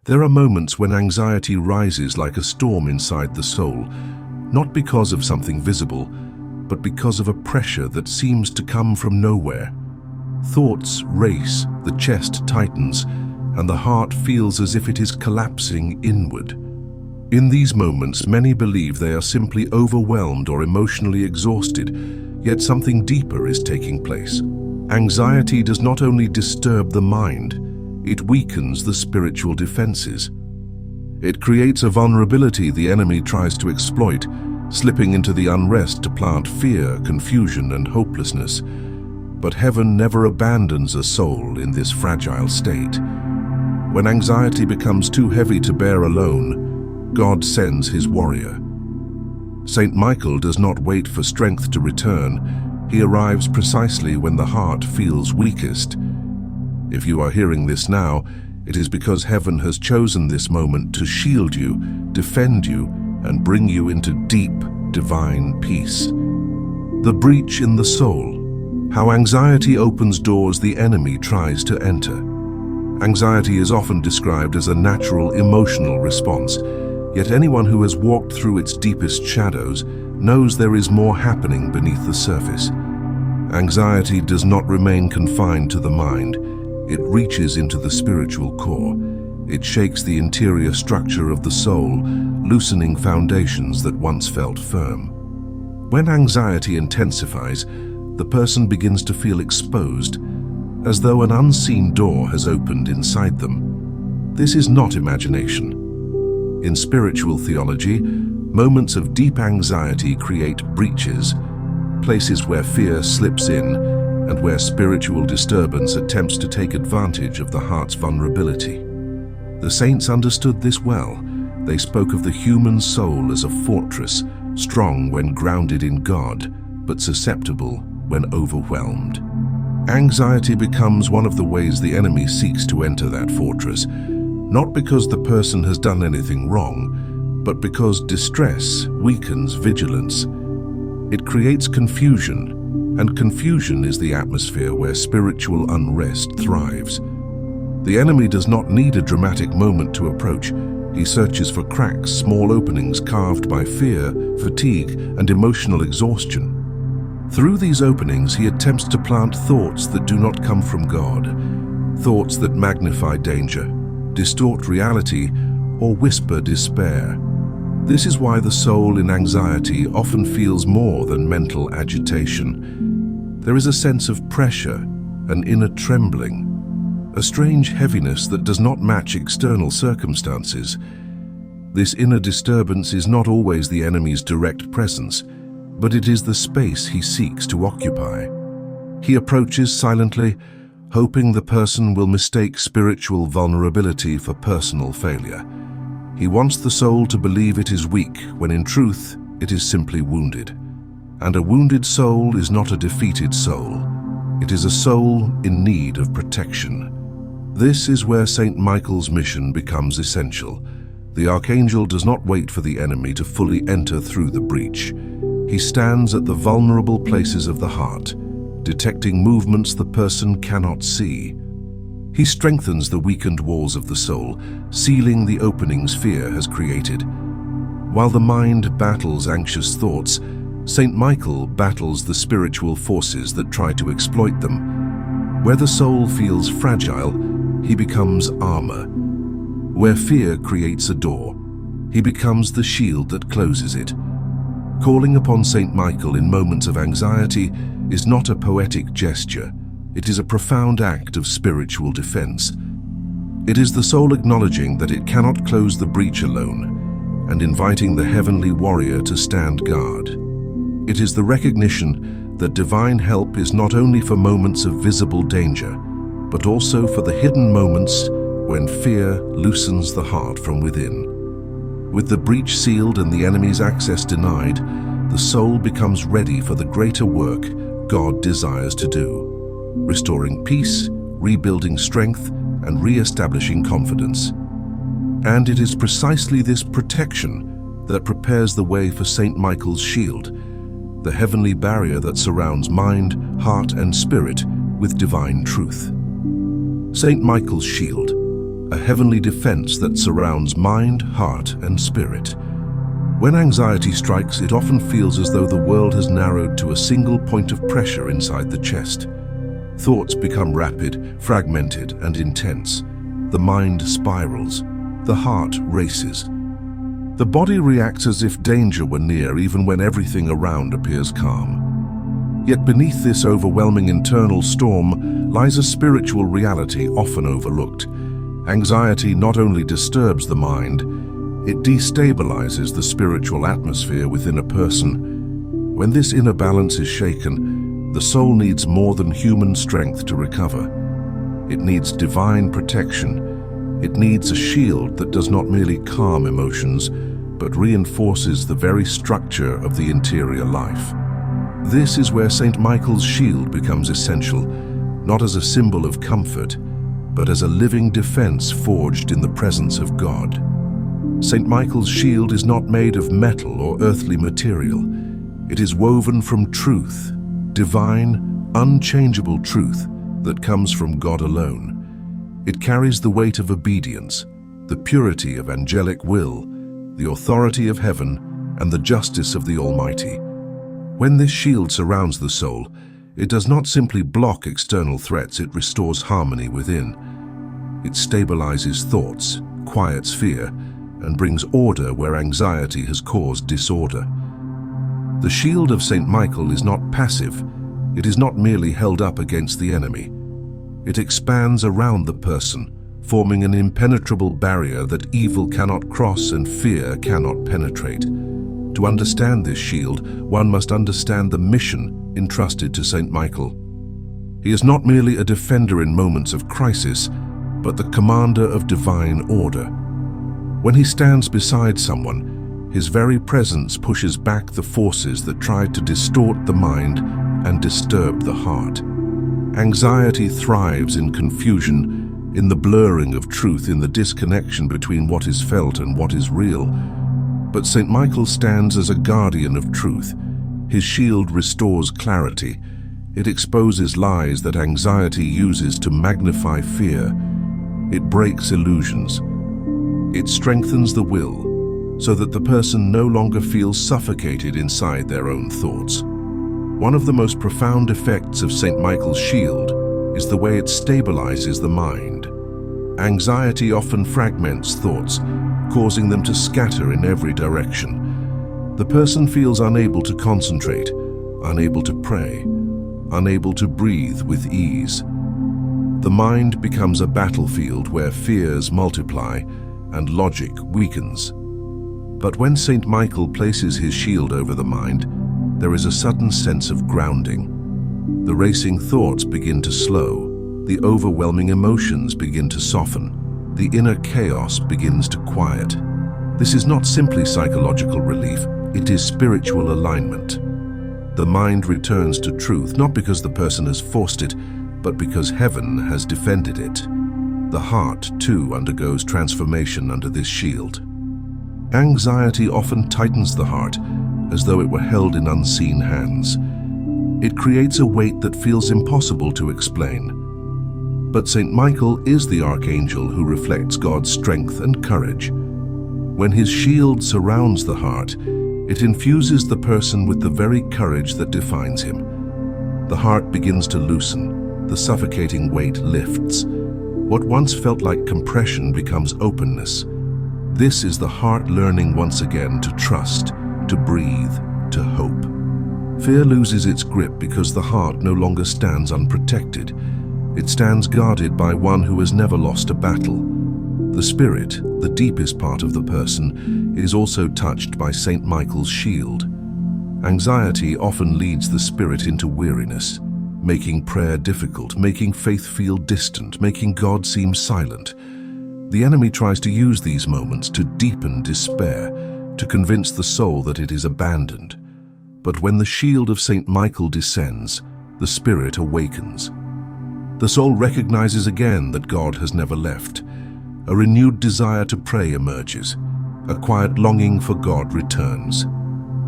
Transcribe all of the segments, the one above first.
There are moments when anxiety rises like a storm inside the soul, not because of something visible, but because of a pressure that seems to come from nowhere. Thoughts race, the chest tightens, and the heart feels as if it is collapsing inward. In these moments, many believe they are simply overwhelmed or emotionally exhausted, yet something deeper is taking place. Anxiety does not only disturb the mind, it weakens the spiritual defenses. It creates a vulnerability the enemy tries to exploit, slipping into the unrest to plant fear, confusion, and hopelessness. But heaven never abandons a soul in this fragile state. When anxiety becomes too heavy to bear alone, God sends his warrior. Saint Michael does not wait for strength to return. He arrives precisely when the heart feels weakest. If you are hearing this now, it is because heaven has chosen this moment to shield you, defend you, and bring you into deep, divine peace. The breach in the soul. How anxiety opens doors the enemy tries to enter. Anxiety is often described as a natural emotional response, yet anyone who has walked through its deepest shadows knows there is more happening beneath the surface. Anxiety does not remain confined to the mind. It reaches into the spiritual core. It shakes the interior structure of the soul, loosening foundations that once felt firm. When anxiety intensifies, the person begins to feel exposed, as though an unseen door has opened inside them. This is not imagination. In spiritual theology, moments of deep anxiety create breaches, places where fear slips in and where spiritual disturbance attempts to take advantage of the heart's vulnerability. The saints understood this well. They spoke of the human soul as a fortress, strong when grounded in God, but susceptible when overwhelmed. Anxiety becomes one of the ways the enemy seeks to enter that fortress, not because the person has done anything wrong, but because distress weakens vigilance. It creates confusion, and confusion is the atmosphere where spiritual unrest thrives. The enemy does not need a dramatic moment to approach. He searches for cracks, small openings carved by fear, fatigue, and emotional exhaustion. Through these openings, he attempts to plant thoughts that do not come from God, thoughts that magnify danger, distort reality, or whisper despair. This is why the soul in anxiety often feels more than mental agitation. There is a sense of pressure, an inner trembling, a strange heaviness that does not match external circumstances. This inner disturbance is not always the enemy's direct presence, but it is the space he seeks to occupy. He approaches silently, hoping the person will mistake spiritual vulnerability for personal failure. He wants the soul to believe it is weak, when in truth, it is simply wounded. And a wounded soul is not a defeated soul. It is a soul in need of protection. This is where Saint Michael's mission becomes essential. The Archangel does not wait for the enemy to fully enter through the breach. He stands at the vulnerable places of the heart, detecting movements the person cannot see. He strengthens the weakened walls of the soul, sealing the openings fear has created. While the mind battles anxious thoughts, Saint Michael battles the spiritual forces that try to exploit them. Where the soul feels fragile, he becomes armor. Where fear creates a door, he becomes the shield that closes it. Calling upon Saint Michael in moments of anxiety is not a poetic gesture. It is a profound act of spiritual defense. It is the soul acknowledging that it cannot close the breach alone and inviting the heavenly warrior to stand guard. It is the recognition that divine help is not only for moments of visible danger, but also for the hidden moments when fear loosens the heart from within. With the breach sealed and the enemy's access denied, the soul becomes ready for the greater work God desires to do, restoring peace, rebuilding strength, and re-establishing confidence. And it is precisely this protection that prepares the way for Saint Michael's shield, the heavenly barrier that surrounds mind, heart, and spirit with divine truth. Saint Michael's shield. a heavenly defense that surrounds mind, heart, and spirit. When anxiety strikes, it often feels as though the world has narrowed to a single point of pressure inside the chest. Thoughts become rapid, fragmented, and intense. The mind spirals. The heart races. The body reacts as if danger were near, even when everything around appears calm. Yet beneath this overwhelming internal storm lies a spiritual reality often overlooked. Anxiety not only disturbs the mind, it destabilizes the spiritual atmosphere within a person. When this inner balance is shaken, the soul needs more than human strength to recover. It needs divine protection. It needs a shield that does not merely calm emotions, but reinforces the very structure of the interior life. This is where Saint Michael's shield becomes essential, not as a symbol of comfort, but as a living defense forged in the presence of God. Saint Michael's shield is not made of metal or earthly material. It is woven from truth, divine, unchangeable truth that comes from God alone. It carries the weight of obedience, the purity of angelic will, the authority of heaven, and the justice of the Almighty. When this shield surrounds the soul, it does not simply block external threats, it restores harmony within. It stabilizes thoughts, quiets fear, and brings order where anxiety has caused disorder. The shield of Saint Michael is not passive. It is not merely held up against the enemy. It expands around the person, forming an impenetrable barrier that evil cannot cross and fear cannot penetrate. To understand this shield, one must understand the mission entrusted to Saint Michael. He is not merely a defender in moments of crisis, but the commander of divine order. When he stands beside someone, his very presence pushes back the forces that try to distort the mind and disturb the heart. Anxiety thrives in confusion, in the blurring of truth, in the disconnection between what is felt and what is real. But Saint Michael stands as a guardian of truth. His shield restores clarity. It exposes lies that anxiety uses to magnify fear. It breaks illusions. It strengthens the will, so that the person no longer feels suffocated inside their own thoughts. One of the most profound effects of Saint Michael's shield is the way it stabilizes the mind. Anxiety often fragments thoughts, causing them to scatter in every direction. The person feels unable to concentrate, unable to pray, unable to breathe with ease. The mind becomes a battlefield where fears multiply and logic weakens. But when Saint Michael places his shield over the mind, there is a sudden sense of grounding. The racing thoughts begin to slow, the overwhelming emotions begin to soften, the inner chaos begins to quiet. This is not simply psychological relief, it is spiritual alignment. The mind returns to truth, not because the person has forced it, but because heaven has defended it. The heart, too, undergoes transformation under this shield. Anxiety often tightens the heart, as though it were held in unseen hands. It creates a weight that feels impossible to explain. But Saint Michael is the archangel who reflects God's strength and courage. When his shield surrounds the heart, it infuses the person with the very courage that defines him. The heart begins to loosen, the suffocating weight lifts. What once felt like compression becomes openness. This is the heart learning once again to trust, to breathe, to hope. Fear loses its grip because the heart no longer stands unprotected. It stands guarded by one who has never lost a battle. The spirit, the deepest part of the person, is also touched by Saint Michael's shield. Anxiety often leads the spirit into weariness, making prayer difficult, making faith feel distant, making God seem silent. The enemy tries to use these moments to deepen despair, to convince the soul that it is abandoned. But when the shield of Saint Michael descends, the spirit awakens. The soul recognizes again that God has never left. A renewed desire to pray emerges. A quiet longing for God returns.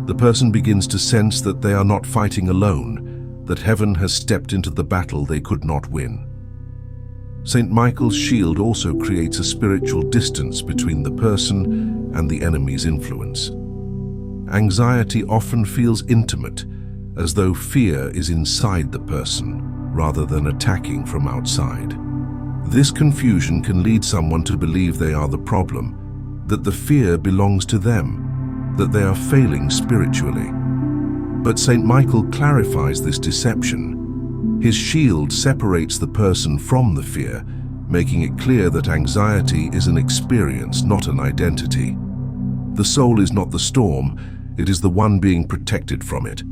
The person begins to sense that they are not fighting alone, that heaven has stepped into the battle they could not win. Saint Michael's shield also creates a spiritual distance between the person and the enemy's influence. Anxiety often feels intimate, as though fear is inside the person rather than attacking from outside. This confusion can lead someone to believe they are the problem, that the fear belongs to them, that they are failing spiritually. But Saint Michael clarifies this deception. His shield separates the person from the fear, making it clear that anxiety is an experience, not an identity. The soul is not the storm, it is the one being protected from it.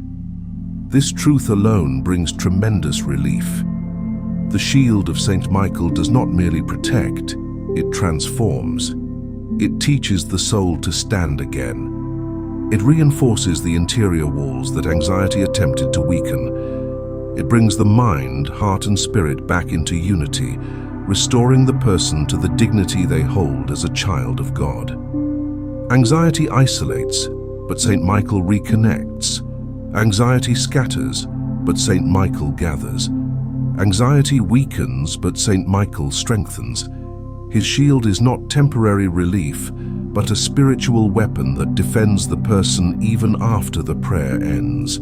This truth alone brings tremendous relief. The shield of Saint Michael does not merely protect, it transforms. It teaches the soul to stand again. It reinforces the interior walls that anxiety attempted to weaken. It brings the mind, heart and spirit back into unity, restoring the person to the dignity they hold as a child of God. Anxiety isolates, but Saint Michael reconnects. Anxiety scatters, but Saint Michael gathers. Anxiety weakens, but Saint Michael strengthens. His shield is not temporary relief, but a spiritual weapon that defends the person even after the prayer ends.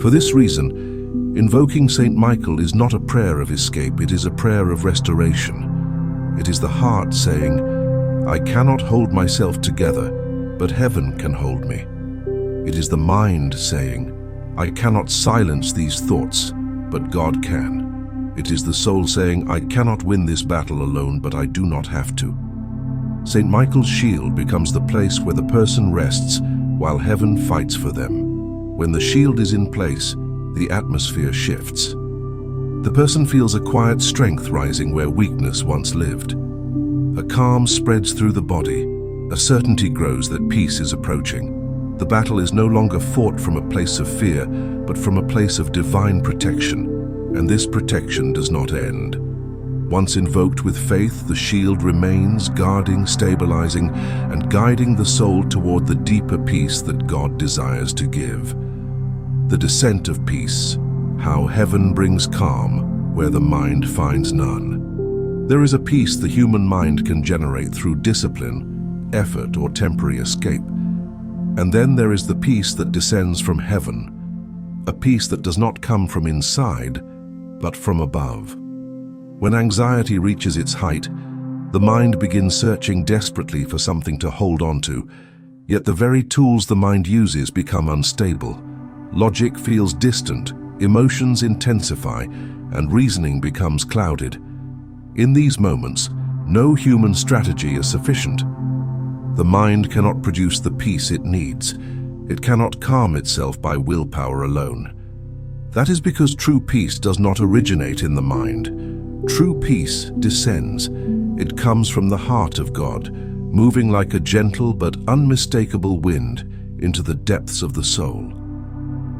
For this reason, invoking Saint Michael is not a prayer of escape, it is a prayer of restoration. It is the heart saying, "I cannot hold myself together, but heaven can hold me." It is the mind saying, "I cannot silence these thoughts, but God can." It is the soul saying, "I cannot win this battle alone, but I do not have to." Saint Michael's shield becomes the place where the person rests while heaven fights for them. When the shield is in place, the atmosphere shifts. The person feels a quiet strength rising where weakness once lived. A calm spreads through the body. A certainty grows that peace is approaching. The battle is no longer fought from a place of fear, but from a place of divine protection, and this protection does not end. Once invoked with faith, the shield remains, guarding, stabilizing, and guiding the soul toward the deeper peace that God desires to give. The descent of peace, how heaven brings calm where the mind finds none. There is a peace the human mind can generate through discipline, effort, or temporary escape. And then there is the peace that descends from heaven, a peace that does not come from inside, but from above. When anxiety reaches its height, the mind begins searching desperately for something to hold on to, yet the very tools the mind uses become unstable. Logic feels distant, emotions intensify, and reasoning becomes clouded. In these moments, no human strategy is sufficient. The mind cannot produce the peace it needs. It cannot calm itself by willpower alone. That is because true peace does not originate in the mind. True peace descends. It comes from the heart of God, moving like a gentle but unmistakable wind into the depths of the soul.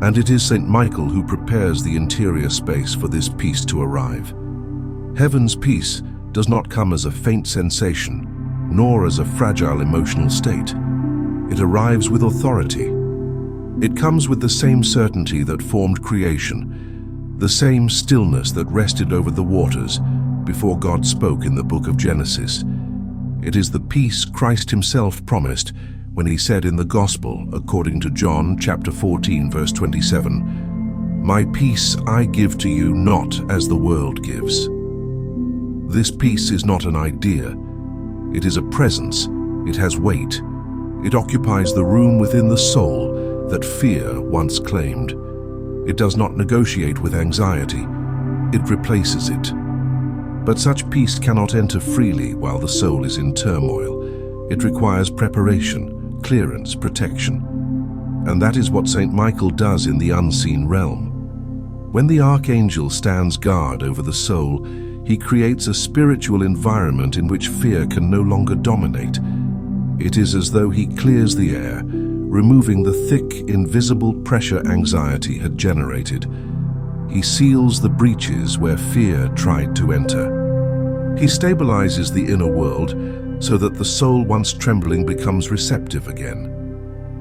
And it is Saint Michael who prepares the interior space for this peace to arrive. Heaven's peace does not come as a faint sensation, nor as a fragile emotional state. It arrives with authority. It comes with the same certainty that formed creation, the same stillness that rested over the waters before God spoke in the book of Genesis. It is the peace Christ himself promised when he said in the Gospel, according to John chapter 14, verse 27, "My peace I give to you, not as the world gives." This peace is not an idea. It is a presence. It has weight. It occupies the room within the soul that fear once claimed. It does not negotiate with anxiety. It replaces it. But such peace cannot enter freely while the soul is in turmoil. It requires preparation, clearance, protection. And that is what Saint Michael does in the unseen realm. When the Archangel stands guard over the soul, he creates a spiritual environment in which fear can no longer dominate. It is as though he clears the air, removing the thick, invisible pressure anxiety had generated. He seals the breaches where fear tried to enter. He stabilizes the inner world so that the soul once trembling becomes receptive again.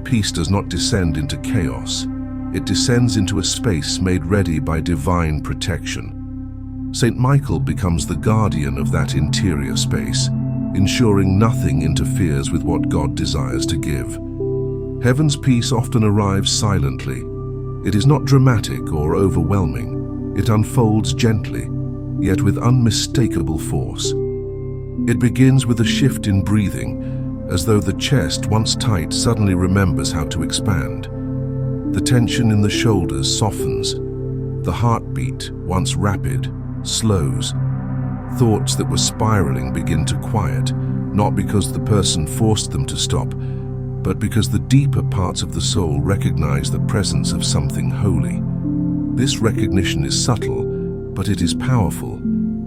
Peace does not descend into chaos. It descends into a space made ready by divine protection. Saint Michael becomes the guardian of that interior space, ensuring nothing interferes with what God desires to give. Heaven's peace often arrives silently. It is not dramatic or overwhelming. It unfolds gently, yet with unmistakable force. It begins with a shift in breathing, as though the chest, once tight, suddenly remembers how to expand. The tension in the shoulders softens. The heartbeat, once rapid, slows. Thoughts that were spiraling begin to quiet, not because the person forced them to stop, but because the deeper parts of the soul recognize the presence of something holy. This recognition is subtle, but it is powerful.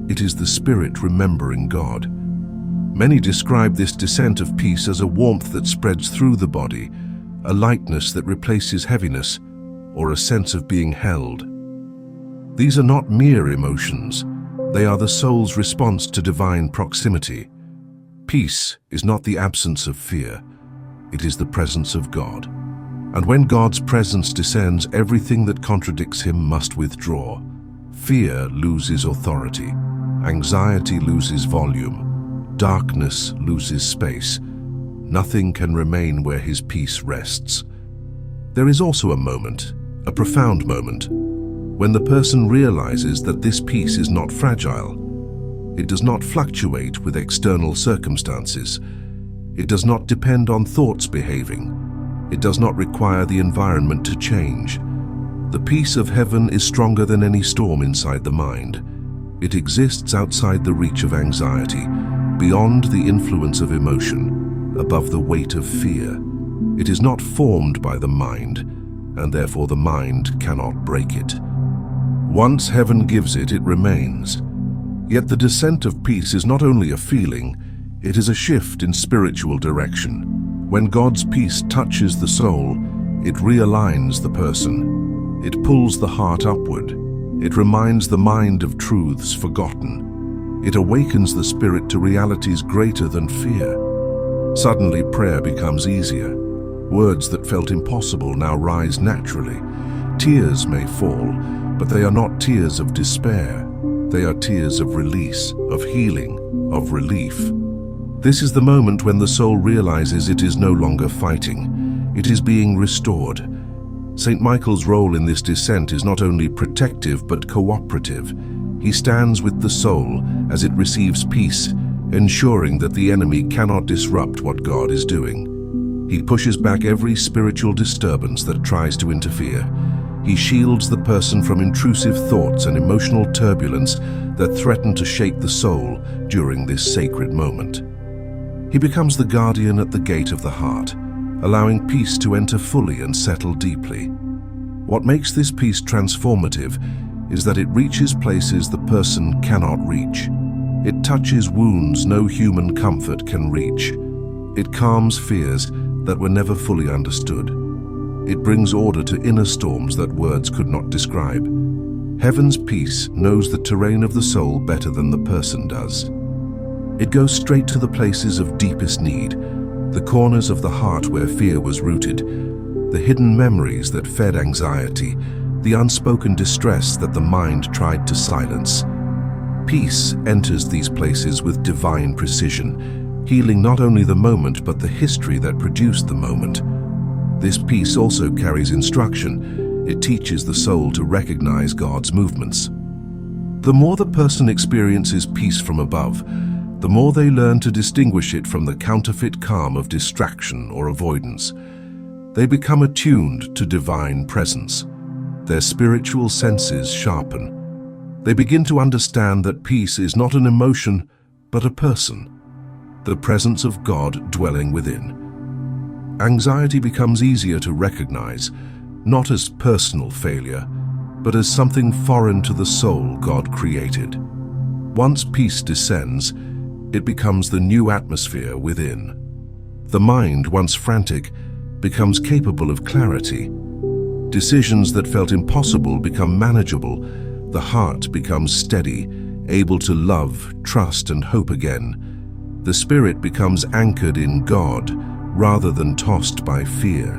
It is the spirit remembering God. Many describe this descent of peace as a warmth that spreads through the body, a lightness that replaces heaviness, or a sense of being held. These are not mere emotions. They are the soul's response to divine proximity. Peace is not the absence of fear. It is the presence of God. And when God's presence descends, everything that contradicts him must withdraw. Fear loses authority. Anxiety loses volume. Darkness loses space. Nothing can remain where his peace rests. There is also a moment, a profound moment, when the person realizes that this peace is not fragile. It does not fluctuate with external circumstances. It does not depend on thoughts behaving. It does not require the environment to change. The peace of heaven is stronger than any storm inside the mind. It exists outside the reach of anxiety, beyond the influence of emotion, above the weight of fear. It is not formed by the mind, and therefore the mind cannot break it. Once heaven gives it, it remains. Yet the descent of peace is not only a feeling, it is a shift in spiritual direction. When God's peace touches the soul, it realigns the person. It pulls the heart upward. It reminds the mind of truths forgotten. It awakens the spirit to realities greater than fear. Suddenly, prayer becomes easier. Words that felt impossible now rise naturally. Tears may fall, but they are not tears of despair. They are tears of release, of healing, of relief. This is the moment when the soul realizes it is no longer fighting. It is being restored. Saint Michael's role in this descent is not only protective but cooperative. He stands with the soul as it receives peace, ensuring that the enemy cannot disrupt what God is doing. He pushes back every spiritual disturbance that tries to interfere. He shields the person from intrusive thoughts and emotional turbulence that threaten to shake the soul during this sacred moment. He becomes the guardian at the gate of the heart, allowing peace to enter fully and settle deeply. What makes this peace transformative is that it reaches places the person cannot reach. It touches wounds no human comfort can reach. It calms fears that were never fully understood. It brings order to inner storms that words could not describe. Heaven's peace knows the terrain of the soul better than the person does. It goes straight to the places of deepest need, the corners of the heart where fear was rooted, the hidden memories that fed anxiety, the unspoken distress that the mind tried to silence. Peace enters these places with divine precision, healing not only the moment but the history that produced the moment. This peace also carries instruction. It teaches the soul to recognize God's movements. The more the person experiences peace from above, the more they learn to distinguish it from the counterfeit calm of distraction or avoidance. They become attuned to divine presence. Their spiritual senses sharpen. They begin to understand that peace is not an emotion, but a person, the presence of God dwelling within. Anxiety becomes easier to recognize, not as personal failure, but as something foreign to the soul God created. Once peace descends, it becomes the new atmosphere within. The mind, once frantic, becomes capable of clarity. Decisions that felt impossible become manageable. The heart becomes steady, able to love, trust, and hope again. The spirit becomes anchored in God, rather than tossed by fear.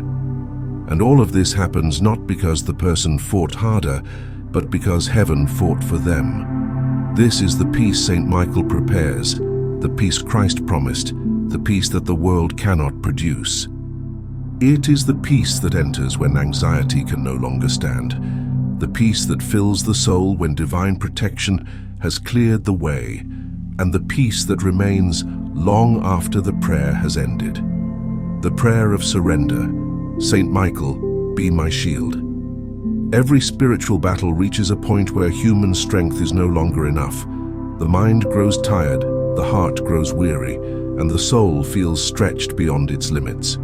And all of this happens not because the person fought harder, but because heaven fought for them. This is the peace Saint Michael prepares, the peace Christ promised, the peace that the world cannot produce. It is the peace that enters when anxiety can no longer stand, the peace that fills the soul when divine protection has cleared the way, and the peace that remains long after the prayer has ended. The prayer of surrender. Saint Michael, be my shield. Every spiritual battle reaches a point where human strength is no longer enough. The mind grows tired, the heart grows weary, and the soul feels stretched beyond its limits.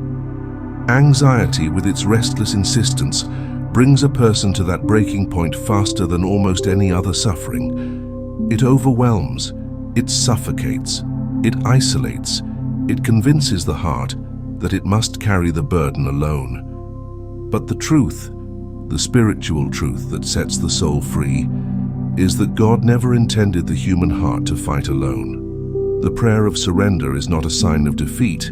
Anxiety, with its restless insistence, brings a person to that breaking point faster than almost any other suffering. It overwhelms, it suffocates, it isolates, it convinces the heart that it must carry the burden alone. But the truth, the spiritual truth that sets the soul free, is that God never intended the human heart to fight alone. The prayer of surrender is not a sign of defeat,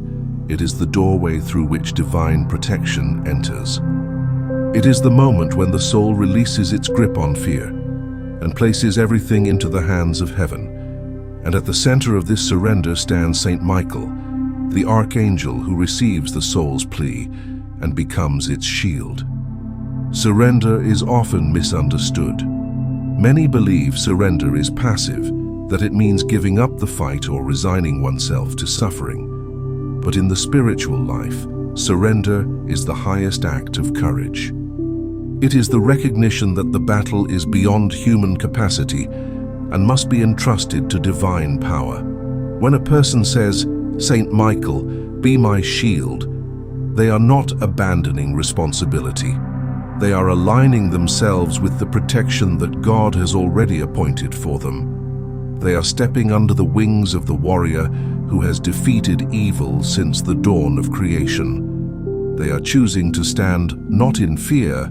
it is the doorway through which divine protection enters. It is the moment when the soul releases its grip on fear and places everything into the hands of heaven. And at the center of this surrender stands Saint Michael, the Archangel who receives the soul's plea and becomes its shield. Surrender is often misunderstood. Many believe surrender is passive, that it means giving up the fight or resigning oneself to suffering. But in the spiritual life, surrender is the highest act of courage. It is the recognition that the battle is beyond human capacity and must be entrusted to divine power. When a person says, "Saint Michael, be my shield," they are not abandoning responsibility. They are aligning themselves with the protection that God has already appointed for them. They are stepping under the wings of the warrior who has defeated evil since the dawn of creation. They are choosing to stand not in fear,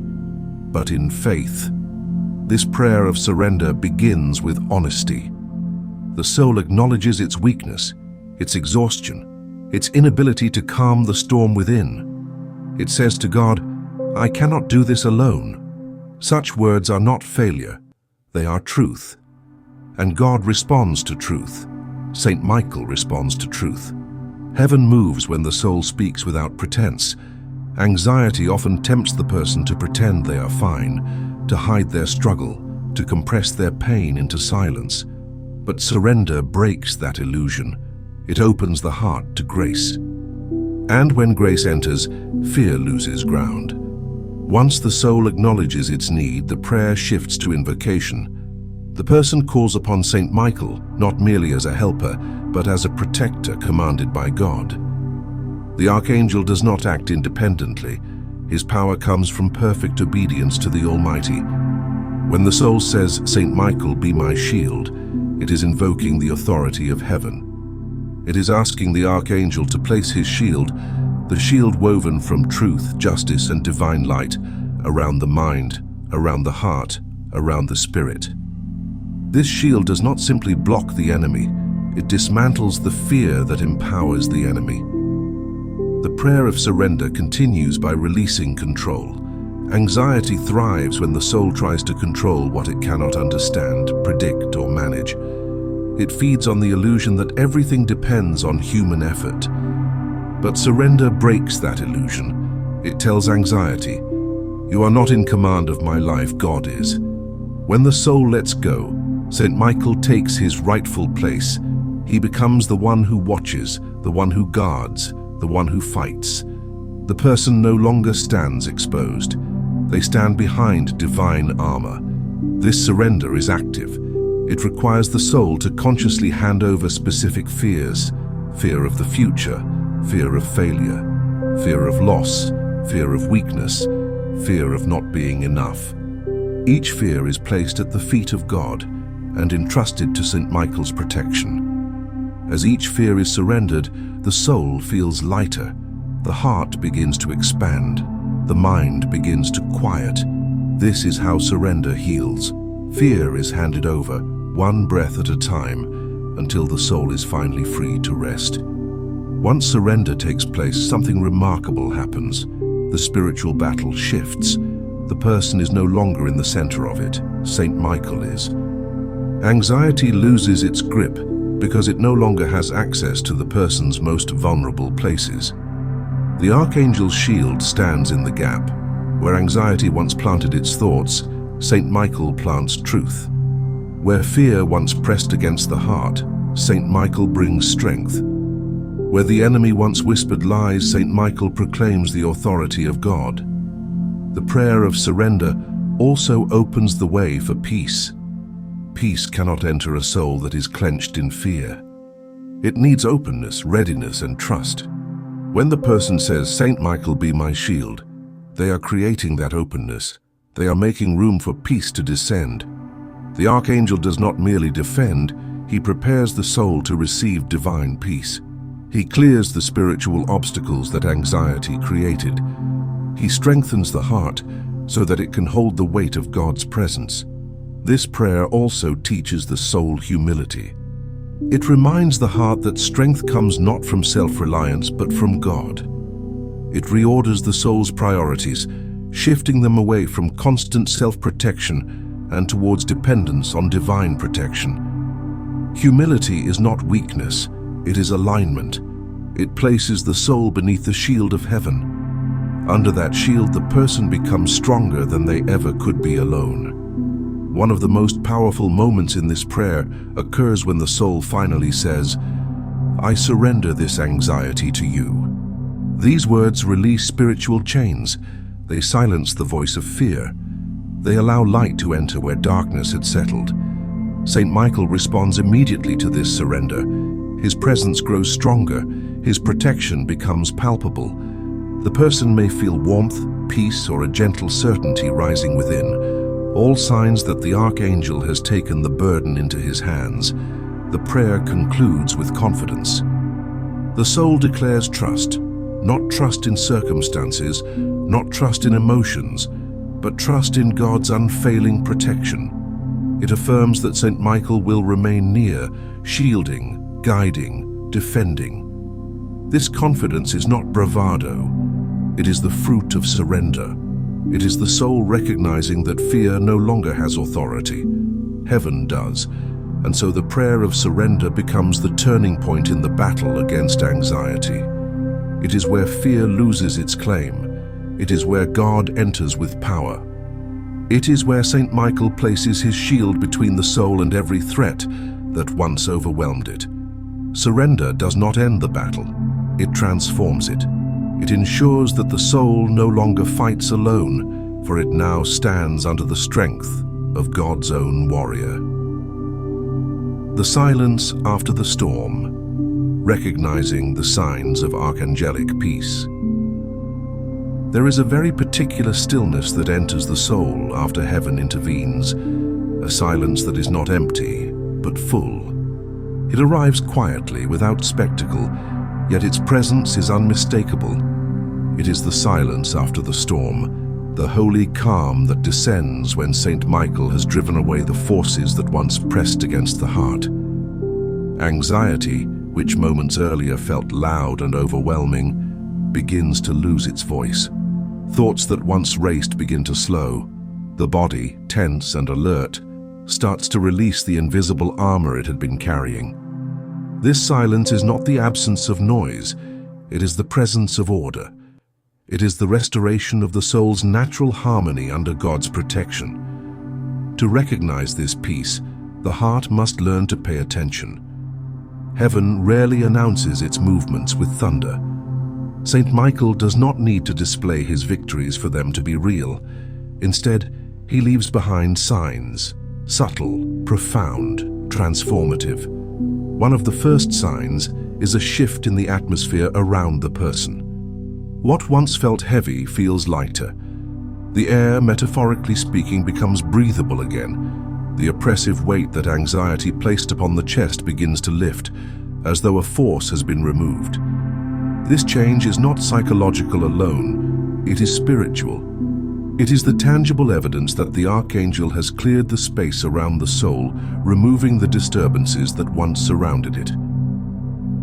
but in faith. This prayer of surrender begins with honesty. The soul acknowledges its weakness, its exhaustion, its inability to calm the storm within. It says to God, "I cannot do this alone." Such words are not failure, they are truth. And God responds to truth. Saint Michael responds to truth. Heaven moves when the soul speaks without pretense. Anxiety often tempts the person to pretend they are fine, to hide their struggle, to compress their pain into silence. But surrender breaks that illusion. It opens the heart to grace. And when grace enters, fear loses ground. Once the soul acknowledges its need, the prayer shifts to invocation. The person calls upon Saint Michael not merely as a helper, but as a protector commanded by God. The Archangel does not act independently. His power comes from perfect obedience to the Almighty. When the soul says, "Saint Michael, be my shield," it is invoking the authority of heaven. It is asking the Archangel to place his shield, the shield woven from truth, justice, and divine light, around the mind, around the heart, around the spirit. This shield does not simply block the enemy, it dismantles the fear that empowers the enemy. The prayer of surrender continues by releasing control. Anxiety thrives when the soul tries to control what it cannot understand, predict, or manage. It feeds on the illusion that everything depends on human effort. But surrender breaks that illusion. It tells anxiety, "You are not in command of my life, God is." When the soul lets go, Saint Michael takes his rightful place. He becomes the one who watches, the one who guards, the one who fights. The person no longer stands exposed. They stand behind divine armor. This surrender is active. It requires the soul to consciously hand over specific fears: fear of the future, fear of failure, fear of loss, fear of weakness, fear of not being enough. Each fear is placed at the feet of God and entrusted to Saint Michael's protection. As each fear is surrendered, the soul feels lighter, the heart begins to expand, the mind begins to quiet. This is how surrender heals. Fear is handed over, one breath at a time, until the soul is finally free to rest. Once surrender takes place, something remarkable happens. The spiritual battle shifts. The person is no longer in the center of it. Saint Michael is. Anxiety loses its grip because it no longer has access to the person's most vulnerable places. The Archangel's shield stands in the gap. Where anxiety once planted its thoughts, Saint Michael plants truth. Where fear once pressed against the heart, Saint Michael brings strength. Where the enemy once whispered lies, Saint Michael proclaims the authority of God. The prayer of surrender also opens the way for peace. Peace cannot enter a soul that is clenched in fear. It needs openness, readiness, and trust. When the person says, "Saint Michael, be my shield," they are creating that openness. They are making room for peace to descend. The Archangel does not merely defend, he prepares the soul to receive divine peace. He clears the spiritual obstacles that anxiety created. He strengthens the heart so that it can hold the weight of God's presence. This prayer also teaches the soul humility. It reminds the heart that strength comes not from self-reliance but from God. It reorders the soul's priorities, shifting them away from constant self-protection and towards dependence on divine protection. Humility is not weakness, it is alignment. It places the soul beneath the shield of heaven. Under that shield, the person becomes stronger than they ever could be alone. One of the most powerful moments in this prayer occurs when the soul finally says, "I surrender this anxiety to you." These words release spiritual chains. They silence the voice of fear. They allow light to enter where darkness had settled. Saint Michael responds immediately to this surrender. His presence grows stronger. His protection becomes palpable. The person may feel warmth, peace, or a gentle certainty rising within, all signs that the Archangel has taken the burden into his hands. The prayer concludes with confidence. The soul declares trust, not trust in circumstances, not trust in emotions, but trust in God's unfailing protection. It affirms that Saint Michael will remain near, shielding, guiding, defending. This confidence is not bravado. It is the fruit of surrender. It is the soul recognizing that fear no longer has authority. Heaven does, and so the prayer of surrender becomes the turning point in the battle against anxiety. It is where fear loses its claim. It is where God enters with power. It is where Saint Michael places his shield between the soul and every threat that once overwhelmed it. Surrender does not end the battle. It transforms it. It ensures that the soul no longer fights alone, for it now stands under the strength of God's own warrior. The silence after the storm, recognizing the signs of archangelic peace. There is a very particular stillness that enters the soul after heaven intervenes, a silence that is not empty, but full. It arrives quietly, without spectacle, yet its presence is unmistakable. It is the silence after the storm, the holy calm that descends when Saint Michael has driven away the forces that once pressed against the heart. Anxiety, which moments earlier felt loud and overwhelming, begins to lose its voice. Thoughts that once raced begin to slow. The body, tense and alert, starts to release the invisible armor it had been carrying. This silence is not the absence of noise, it is the presence of order. It is the restoration of the soul's natural harmony under God's protection. To recognize this peace, the heart must learn to pay attention. Heaven rarely announces its movements with thunder. Saint Michael does not need to display his victories for them to be real. Instead, he leaves behind signs, subtle, profound, transformative. One of the first signs is a shift in the atmosphere around the person. What once felt heavy feels lighter. The air, metaphorically speaking, becomes breathable again. The oppressive weight that anxiety placed upon the chest begins to lift, as though a force has been removed. This change is not psychological alone, it is spiritual. It is the tangible evidence that the Archangel has cleared the space around the soul, removing the disturbances that once surrounded it.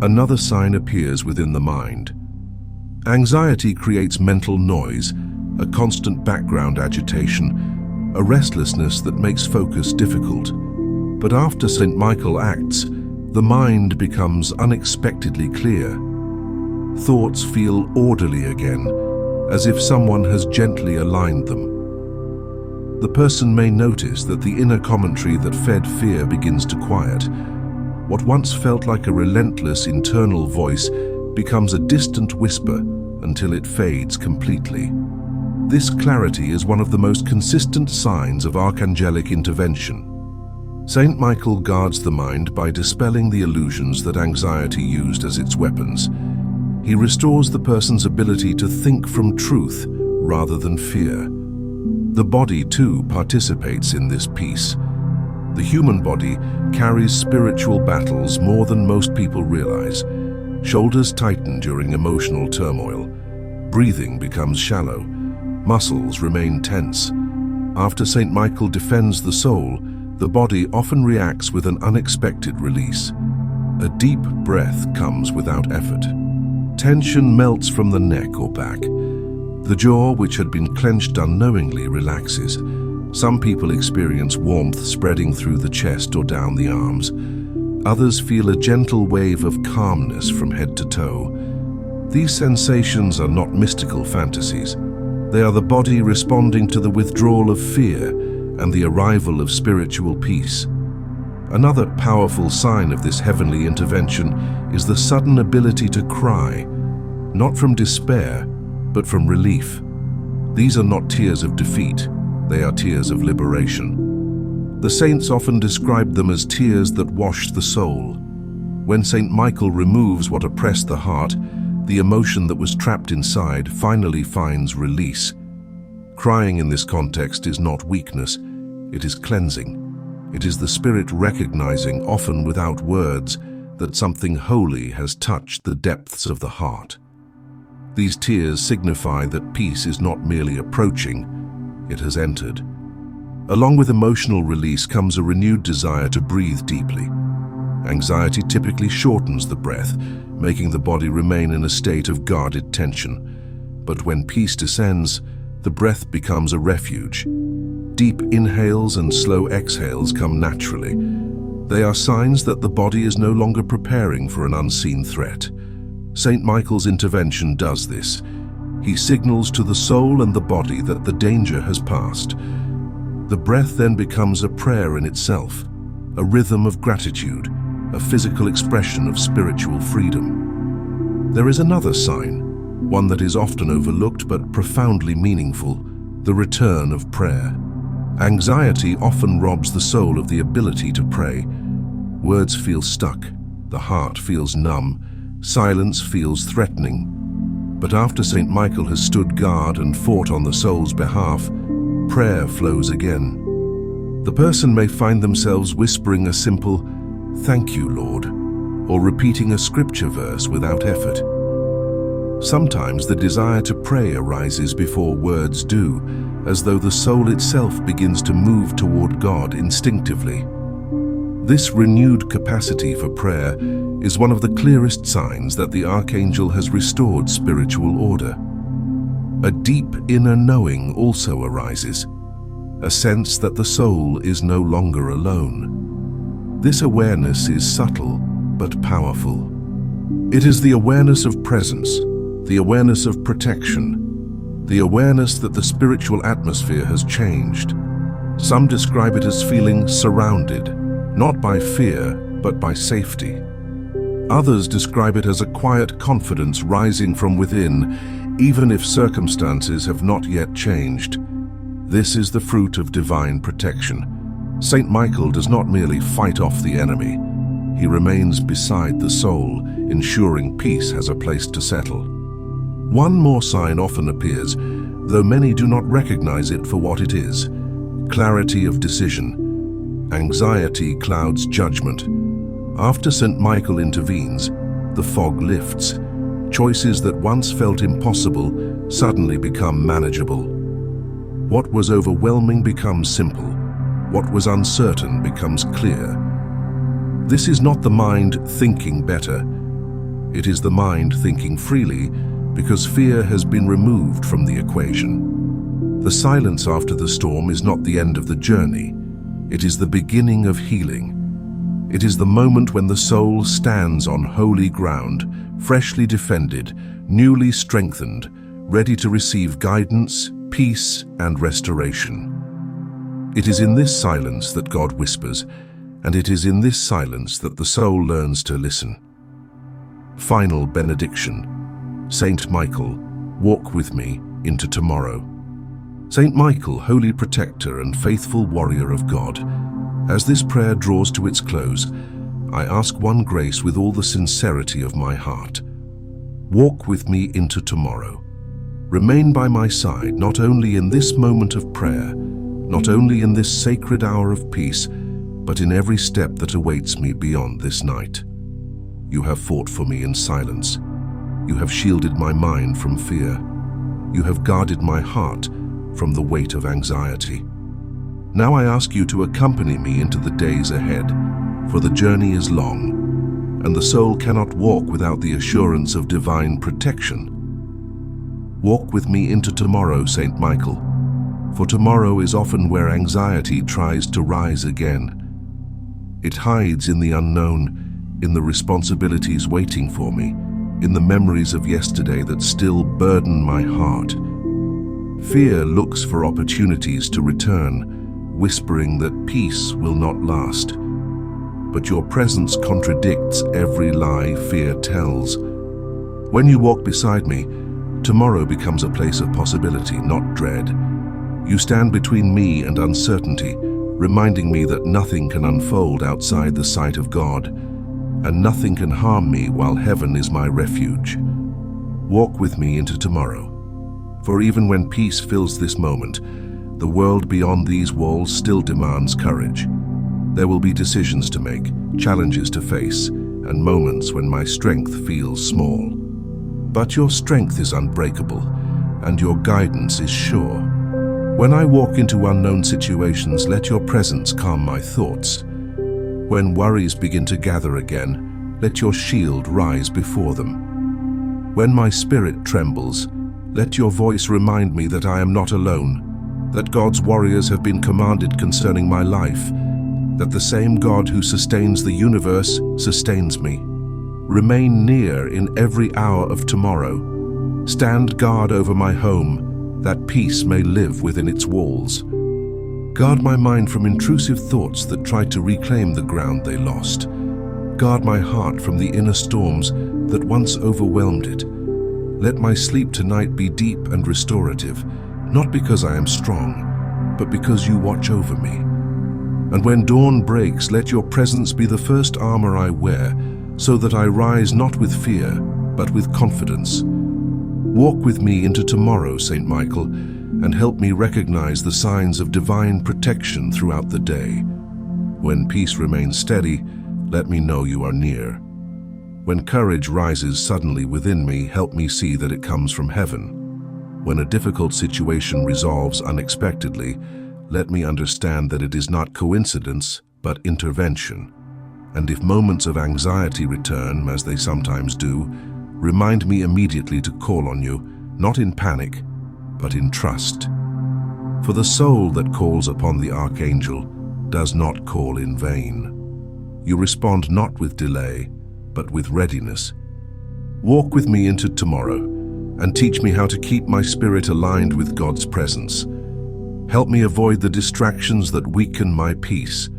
Another sign appears within the mind. Anxiety creates mental noise, a constant background agitation, a restlessness that makes focus difficult. But after Saint Michael acts, the mind becomes unexpectedly clear. Thoughts feel orderly again, as if someone has gently aligned them. The person may notice that the inner commentary that fed fear begins to quiet. What once felt like a relentless internal voice becomes a distant whisper until it fades completely. This clarity is one of the most consistent signs of archangelic intervention. Saint Michael guards the mind by dispelling the illusions that anxiety used as its weapons. He restores the person's ability to think from truth rather than fear. The body, too, participates in this peace. The human body carries spiritual battles more than most people realize. Shoulders tighten during emotional turmoil. Breathing becomes shallow. Muscles remain tense. After Saint Michael defends the soul, the body often reacts with an unexpected release. A deep breath comes without effort. Tension melts from the neck or back. The jaw, which had been clenched unknowingly, relaxes. Some people experience warmth spreading through the chest or down the arms. Others feel a gentle wave of calmness from head to toe. These sensations are not mystical fantasies. They are the body responding to the withdrawal of fear and the arrival of spiritual peace. Another powerful sign of this heavenly intervention is the sudden ability to cry, not from despair, but from relief. These are not tears of defeat, they are tears of liberation. The saints often describe them as tears that wash the soul. When Saint Michael removes what oppressed the heart, the emotion that was trapped inside finally finds release. Crying in this context is not weakness, it is cleansing. It is the spirit recognizing, often without words, that something holy has touched the depths of the heart. These tears signify that peace is not merely approaching, it has entered. Along with emotional release comes a renewed desire to breathe deeply. Anxiety typically shortens the breath, making the body remain in a state of guarded tension. But when peace descends, the breath becomes a refuge. Deep inhales and slow exhales come naturally. They are signs that the body is no longer preparing for an unseen threat. Saint Michael's intervention does this. He signals to the soul and the body that the danger has passed. The breath then becomes a prayer in itself, a rhythm of gratitude, a physical expression of spiritual freedom. There is another sign, one that is often overlooked but profoundly meaningful, the return of prayer. Anxiety often robs the soul of the ability to pray. Words feel stuck, the heart feels numb, silence feels threatening. But after Saint Michael has stood guard and fought on the soul's behalf, prayer flows again. The person may find themselves whispering a simple, "Thank you, Lord," or repeating a scripture verse without effort. Sometimes the desire to pray arises before words do, as though the soul itself begins to move toward God instinctively. This renewed capacity for prayer is one of the clearest signs that the Archangel has restored spiritual order. A deep inner knowing also arises, a sense that the soul is no longer alone. This awareness is subtle but powerful. It is the awareness of presence, the awareness of protection, the awareness that the spiritual atmosphere has changed. Some describe it as feeling surrounded, not by fear, but by safety. Others describe it as a quiet confidence rising from within, even if circumstances have not yet changed. This is the fruit of divine protection. Saint Michael does not merely fight off the enemy. He remains beside the soul, ensuring peace has a place to settle. One more sign often appears, though many do not recognize it for what it is: clarity of decision. Anxiety clouds judgment. After Saint Michael intervenes, the fog lifts. Choices that once felt impossible suddenly become manageable. What was overwhelming becomes simple. What was uncertain becomes clear. This is not the mind thinking better. It is the mind thinking freely, because fear has been removed from the equation. The silence after the storm is not the end of the journey. It is the beginning of healing. It is the moment when the soul stands on holy ground, freshly defended, newly strengthened, ready to receive guidance, peace, and restoration. It is in this silence that God whispers, and it is in this silence that the soul learns to listen. Final benediction. Saint Michael, walk with me into tomorrow. Saint Michael, holy protector and faithful warrior of God, as this prayer draws to its close, I ask one grace with all the sincerity of my heart. Walk with me into tomorrow. Remain by my side, not only in this moment of prayer, not only in this sacred hour of peace, but in every step that awaits me beyond this night. You have fought for me in silence. You have shielded my mind from fear. You have guarded my heart from the weight of anxiety. Now I ask you to accompany me into the days ahead, for the journey is long, and the soul cannot walk without the assurance of divine protection. Walk with me into tomorrow, Saint Michael, for tomorrow is often where anxiety tries to rise again. It hides in the unknown, in the responsibilities waiting for me, in the memories of yesterday that still burden my heart. Fear looks for opportunities to return, whispering that peace will not last. But your presence contradicts every lie fear tells. When you walk beside me, tomorrow becomes a place of possibility, not dread. You stand between me and uncertainty, reminding me that nothing can unfold outside the sight of God, and nothing can harm me while heaven is my refuge. Walk with me into tomorrow, for even when peace fills this moment, the world beyond these walls still demands courage. There will be decisions to make, challenges to face, and moments when my strength feels small. But your strength is unbreakable, and your guidance is sure. When I walk into unknown situations, let your presence calm my thoughts. When worries begin to gather again, let your shield rise before them. When my spirit trembles, let your voice remind me that I am not alone, that God's warriors have been commanded concerning my life, that the same God who sustains the universe sustains me. Remain near in every hour of tomorrow. Stand guard over my home, that peace may live within its walls. Guard my mind from intrusive thoughts that try to reclaim the ground they lost. Guard my heart from the inner storms that once overwhelmed it. Let my sleep tonight be deep and restorative, not because I am strong, but because you watch over me. And when dawn breaks, let your presence be the first armor I wear, so that I rise not with fear, but with confidence. Walk with me into tomorrow, Saint Michael, and help me recognize the signs of divine protection throughout the day. When peace remains steady, let me know you are near. When courage rises suddenly within me, help me see that it comes from heaven. When a difficult situation resolves unexpectedly, let me understand that it is not coincidence, but intervention. And if moments of anxiety return, as they sometimes do, remind me immediately to call on you, not in panic, but in trust. For the soul that calls upon the Archangel does not call in vain. You respond not with delay, but with readiness. Walk with me into tomorrow, and teach me how to keep my spirit aligned with God's presence. Help me avoid the distractions that weaken my peace.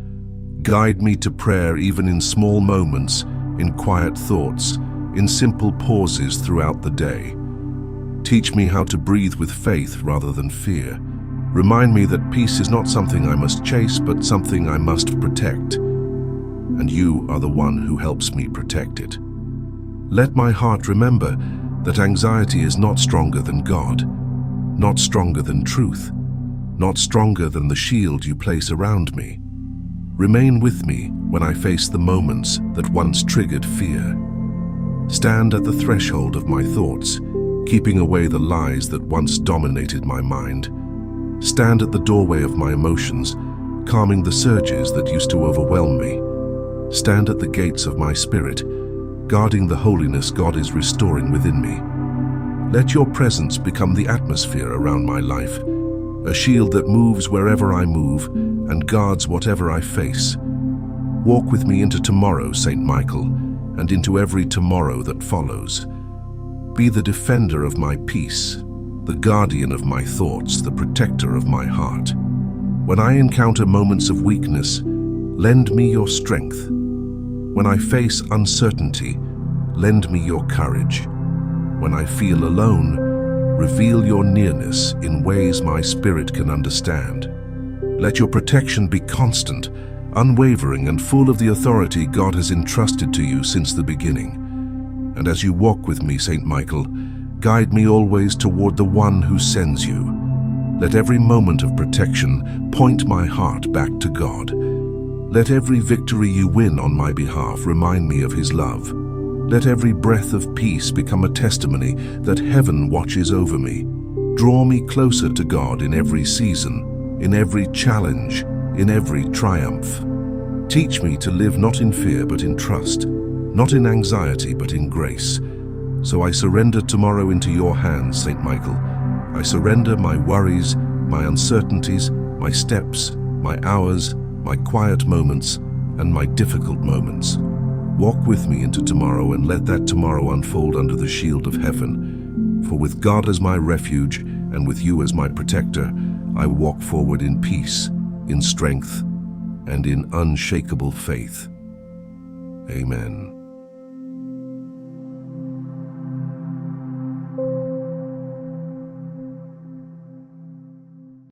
Guide me to prayer even in small moments, in quiet thoughts, in simple pauses throughout the day. Teach me how to breathe with faith rather than fear. Remind me that peace is not something I must chase, but something I must protect. And you are the one who helps me protect it. Let my heart remember that anxiety is not stronger than God, not stronger than truth, not stronger than the shield you place around me. Remain with me when I face the moments that once triggered fear. Stand at the threshold of my thoughts, keeping away the lies that once dominated my mind. Stand at the doorway of my emotions, calming the surges that used to overwhelm me. Stand at the gates of my spirit, guarding the holiness God is restoring within me. Let your presence become the atmosphere around my life, a shield that moves wherever I move and guards whatever I face. Walk with me into tomorrow, Saint Michael, and into every tomorrow that follows. Be the defender of my peace, the guardian of my thoughts, the protector of my heart. When I encounter moments of weakness, lend me your strength. When I face uncertainty, lend me your courage. When I feel alone, reveal your nearness in ways my spirit can understand. Let your protection be constant, unwavering, and full of the authority God has entrusted to you since the beginning. And as you walk with me, Saint Michael, guide me always toward the one who sends you. Let every moment of protection point my heart back to God. Let every victory you win on my behalf remind me of His love. Let every breath of peace become a testimony that heaven watches over me. Draw me closer to God in every season, in every challenge, in every triumph. Teach me to live not in fear but in trust, not in anxiety but in grace. So I surrender tomorrow into your hands, Saint Michael. I surrender my worries, my uncertainties, my steps, my hours, my quiet moments, and my difficult moments. Walk with me into tomorrow and let that tomorrow unfold under the shield of heaven. For with God as my refuge and with you as my protector, I walk forward in peace, in strength, and in unshakable faith. Amen.